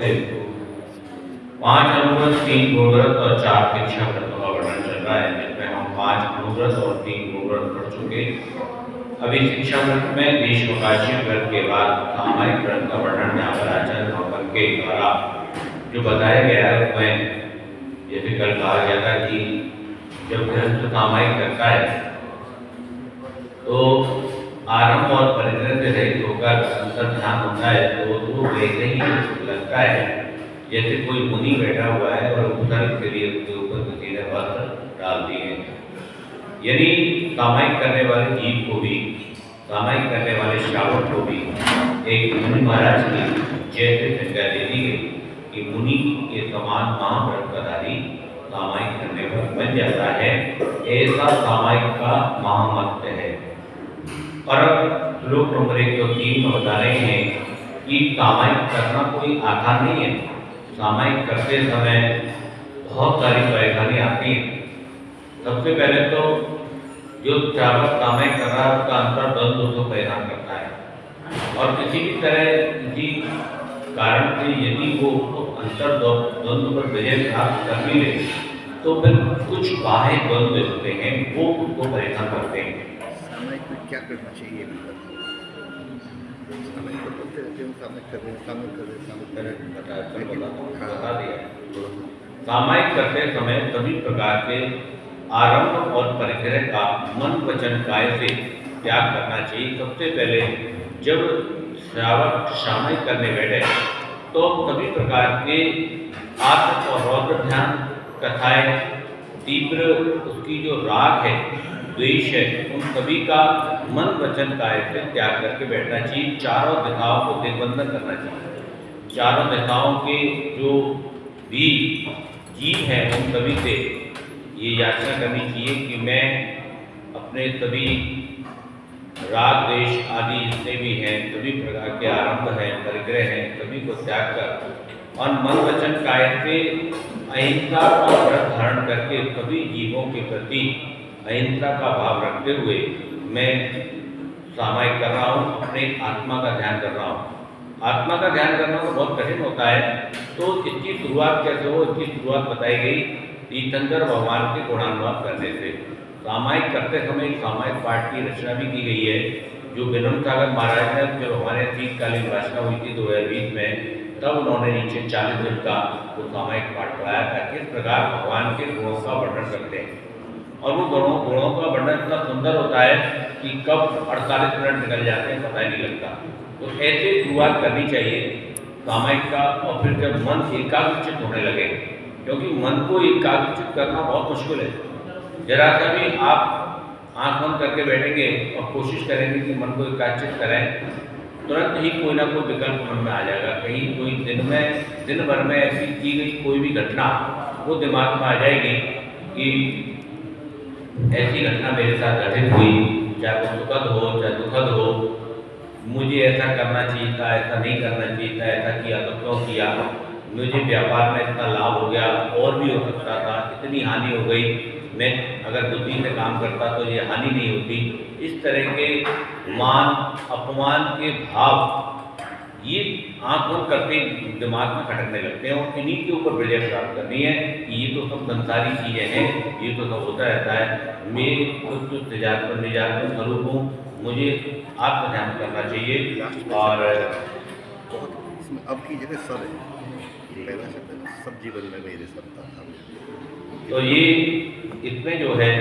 हेतु 5 अनुव्रत, 3 गोव्रत और 4 शिक्षा व्रतों का वर्णन चल रहा है, जिसमें हम 5 अनुव्रत और 3 गोव्रत पढ़ चुके। अभी शिक्षा व्रत में ग्रीष्मकालीन व्रत के बाद सामायिक व्रत का वर्णन यहाँ पर आचार्य भगवान के द्वारा जो बताया गया है, उसमें जैसे कल कहा गया था कि जब गृहस्थ सामायिक करता है तो आरंभ और परिग्रह से रहित होकर अंतर ध्यान होता है, तो वैसे ही लगता है जैसे कोई मुनि बैठा हुआ है और उपसर्ग के लिए उसके ऊपर किसी ने वस्त्र डाल दिए। यानी सामायिक करने वाले जीव को भी, सामायिक करने वाले श्रावक को भी एक मुनि महाराज की जैसे संज्ञा दे दी गई कि मुनि के समान महाव्रतधारी सामायिक करने पर बन जाता है। ऐसा सामायिक का महामत्य है। और श्लोक नंबर 103 में बता रहे हैं कि सामायिक करना कोई आसान नहीं है। सामायिक करते समय बहुत सारी परेशानी आती है। सबसे पहले तो जो श्रावक सामायिक कर रहा है उसका अंतर द्वंद्व उसको परेशान करता है, और किसी भी तरह किसी कारण से यदि वो अंतर द्वंद्व पर विजय प्राप्त कर भी ले तो फिर कुछ बाह्य द्वंद्व होते हैं वो उसको परेशान करते हैं। सामायिक में क्या करना चाहिए? बता दिया। सामायिक करते समय सभी प्रकार के आरंभ और परिग्रह का मन वचन काय से त्याग करना चाहिए। सबसे पहले जब श्रावक सामायिक करने बैठे तो सभी प्रकार के आत्म और रौद्र ध्यान, कथाएं, तीव्र उसकी जो राग है, द्वेष है, उन सभी का मन वचन काय से त्याग करके बैठना चाहिए। चारों दिशाओं को दिग्बंधन करना चाहिए। चारों दिशाओं के जो भी जीव हैं उन सभी से ये याचना करनी चाहिए कि मैं अपने सभी राग, द्वेष आदि जितने भी हैं, सभी प्रकार के आरंभ हैं, परिग्रह हैं, सभी को त्याग कर और मन वचन काय से अहिंसा का व्रत धारण करके सभी जीवों के प्रति अहिंसा का भाव रखते हुए मैं सामायिक कर रहा हूँ, अपने आत्मा का ध्यान कर रहा हूँ। आत्मा का ध्यान करना तो बहुत कठिन होता है, तो इसकी शुरुआत कैसे हो, इसकी शुरुआत बताई गई तीर्थंकर भगवान के गुणानुवाद करने से। सामायिक करते समय सामायिक पाठ की रचना भी की गई है, जो विनोद सागर महाराज ने जब हमारे शीतकालीन रचना हुई थी 2020 में, तब उन्होंने नीचे 40 दिन का वो सामायिक पाठ पढ़ाया था। किस प्रकार भगवान के गुणों का वर्णन करते हैं, और वो गुणों का वर्णन इतना सुंदर होता है कि कब 48 मिनट निकल जाते हैं पता ही नहीं लगता। तो ऐसे शुरुआत करनी चाहिए सामायिक का, और फिर जब मन एकाग्रचित होने लगे, क्योंकि मन को एकाग्रचित करना बहुत मुश्किल है। जरा सा भी आप आँख बंद करके बैठेंगे और कोशिश करेंगे कि मन को एकाग्रचित करें, तुरंत ही कोई ना कोई विकल्प मन में आ जाएगा। कहीं कोई दिन भर में ऐसी की गई कोई भी घटना वो दिमाग में आ जाएगी कि ऐसी घटना मेरे साथ घटित हुई, चाहे वो सुखद हो चाहे दुखद हो, मुझे ऐसा करना चाहिए था, ऐसा नहीं करना चाहिए था, ऐसा किया तो क्यों किया, मुझे व्यापार में इतना लाभ हो गया और भी हो सकता था, इतनी हानि हो गई, मैं अगर बुद्धि से काम करता तो ये हानि नहीं होती। इस तरह के मान अपमान के भाव ये आँख बंद करते दिमाग में खटकने लगते हैं, और इन्हीं के ऊपर विजय प्राप्त करनी है कि ये तो सब संसारी चीज़ें हैं, ये तो सब होता रहता है, मैं कुछ निजात पर निजात में स्वरूप हूँ, मुझे आत्म ध्यान करना चाहिए। और इसमें अब की जगह सब है, पहला शब्द सब जीवन में मेरे सब था। तो ये इसमें जो है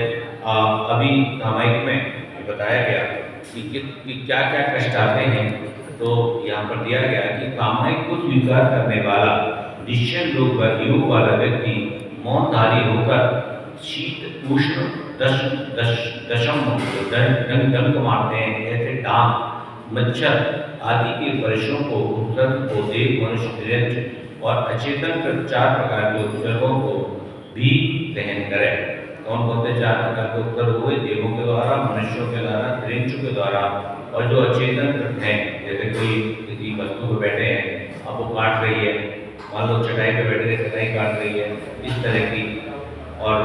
अभी सामायिक में बताया गया कि क्या क्या कष्ट आते हैं। तो यहाँ पर दिया गया कि सामायिक को स्वीकार करने वाला निश्चल योग वाला व्यक्ति मौनधारी होकर शीत उष्ण दशम डंक मारते हैं, ऐसे डांग मच्छर आदि के वर्षों को उपसर्ग को देव मनुष्य और अचेतन 4 प्रकार के उपसर्गों को भी सहन करें। कौन कौन से 4 प्रकार के उपसर्ग हुए? देवों के द्वारा, मनुष्यों के द्वारा, त्रिंचु के द्वारा, और जो अचेतन हैं, जैसे कोई किसी वस्तु पर बैठे हैं, अब वो काट रही है, मान लो चटाई पे बैठे हैं, चटाई काट रही है, इस तरह की, और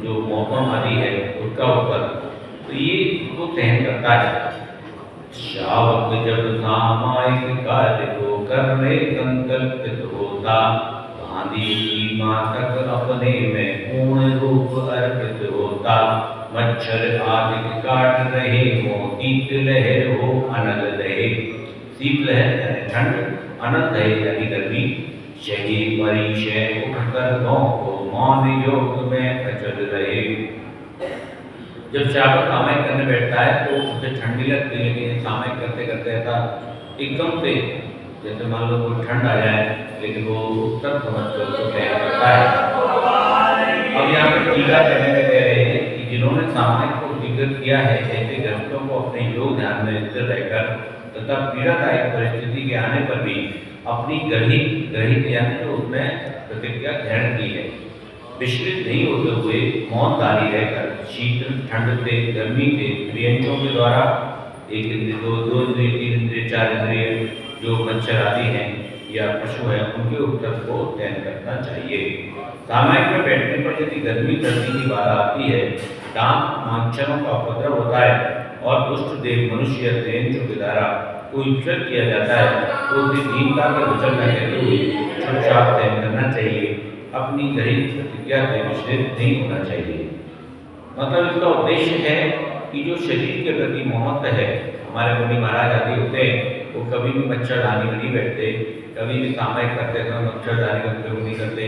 जो मौसम आदि है उसका उपसर्ग, तो ये इसको सहन करता है। शावक जब सामायिक कार्य को करने संकल्पित होता, भांति की मातक अपने में पूर्ण रूप अर्पित होता। मच्छर आदि काट रहे हो, शीत लहर हो अनल रहे। शीत लहर यानी ठंड, अनल रहे यानी गर्मी। शही परिचय उठकर को मौन योग में अचल रहे। जब श्रावक सामायिक करने बैठता है तो उसे ठंडी लगती है, लेकिन सामायिक करते करते ऐसा एकदम से जैसे मान लो कोई ठंड आ जाए, लेकिन वो उत्तर समझ कर उसको तैयार करता है। अब यहाँ पर टीका करने में कह रहे हैं कि जिन्होंने सामायिक को स्वीकृत किया है, ऐसे ग्रस्तों को अपने योग ध्यान में स्थिर रहकर तथा पीड़ादायक परिस्थिति के आने पर भी अपनी ग्रहित यानी तो उसमें प्रतिज्ञा ग्रहण की है, विचलित नहीं होते हुए मौनदारी रहकर शीतल ठंड से, गर्मी से इंद्रियों के द्वारा एक इंद्रिय, दो इंद्रिय, तीन इंद्रिय, चार इंद्रिय जो मच्छर आदि हैं या पशु हैं, उनके उपद्रव को तय करना चाहिए। सामायिक में बैठने पर यदि गर्मी सर्दी की बाधा आती है, दांत मच्छरों का उपद्रव होता है और दुष्ट देव मनुष्य या दैत्यों के द्वारा कोई उपचार किया जाता है, तो उसे दीनता का विचल न कहते हुए चुपचाप तय करना चाहिए। अपनी गृहीत प्रतिज्ञा से विचलित नहीं होना चाहिए। मतलब इसका उद्देश्य है कि जो शरीर के प्रति मोहब्बत है, हमारे मुनि महाराज आदि होते हैं, वो कभी भी मच्छरदानी में नहीं बैठते, कभी भी सामायिक करते समय मच्छरदानी का प्रयोग नहीं करते।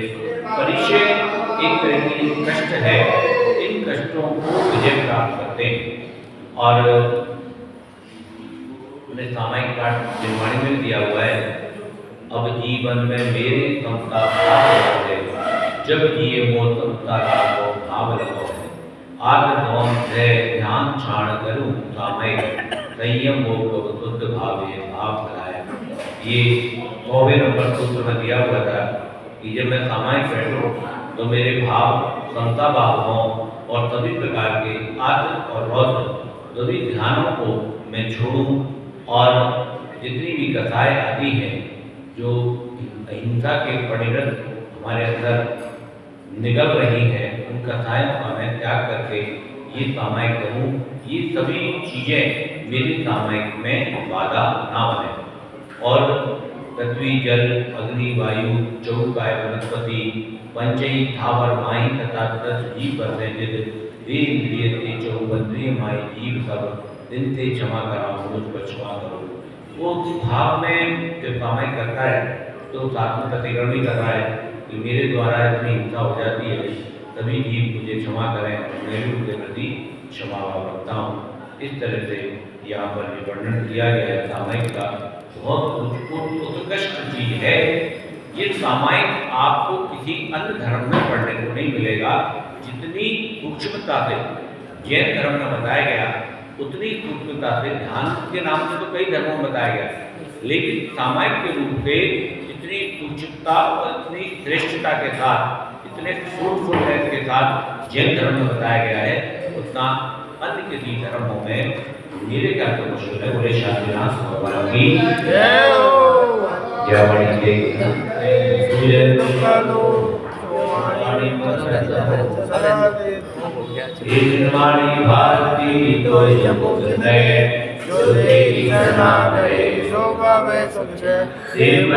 परिचय एक तरह की कष्ट है, इन कष्टों को विजय प्राप्त करते हैं। और उन्हें सामायिक पाठ निर्वाणी में दिया हुआ है, अब जीवन में मेरे समता भाव है, जब जिए मोर समता को भाव लगाओ। आत्मधौम है ध्यान छाण करूं सामयिक, संयम हो शुद्ध भावे भाव कराए। ये 100वें नंबर सूत्र में दिया हुआ था कि जब मैं सामायिक बैठूं तो मेरे भाव समता भाव हों और सभी प्रकार के आत्म और रौद्र सभी ध्यानों को मैं छोड़ूं और जितनी भी कथाएं आती हैं जो अहिंसा के परिणत हमारे अंदर निकल रही हैं, उन कथाओं का मैं त्याग करके ये सामायिक करूँ, ये सभी चीज़ें मेरी सामायिक में बाधा ना बने। और पृथ्वी जल अग्नि वायु चौकाय वनस्पति पंचई थावर माही तथा जीव वे इंद्रिय ते चौबंद्रिय माई जीव सब दिन से क्षमा कराओ, मुझ पर क्षमा करो। वो उस भाव में जब सामायिक करता है तो साथ में प्रतिकरण भी कर रहा है कि मेरे द्वारा इतनी हिंसा हो जाती है, सभी जीव मुझे क्षमा करें, मैं भी उनके प्रति क्षमा रखता हूँ। इस तरह से यहाँ पर जो वर्णन किया गया है सामायिक का, बहुत उत्कृष्ट चीज है। ये सामायिक आपको किसी अन्य धर्म में पढ़ने को नहीं मिलेगा। जितनी सूक्ष्मता से जैन धर्म में बताया गया, उतनी सूक्ष्मता से ध्यान के नाम से तो कई धर्मों में बताया गया, लेकिन सामायिक के रूप से इतनी सूक्ष्मता और इतनी श्रेष्ठता के साथ, इतने फ्रूटफुलनेस के साथ जैन धर्म में बताया गया है, उतना अन्य किसी धर्मों में मेरे ख्याल से मुश्किल है। बोले शांतिनाथ भगवान की जय हो। जय वाणी भारती तो यमुक नय जो देवी शरणा गए शोभा में सबसे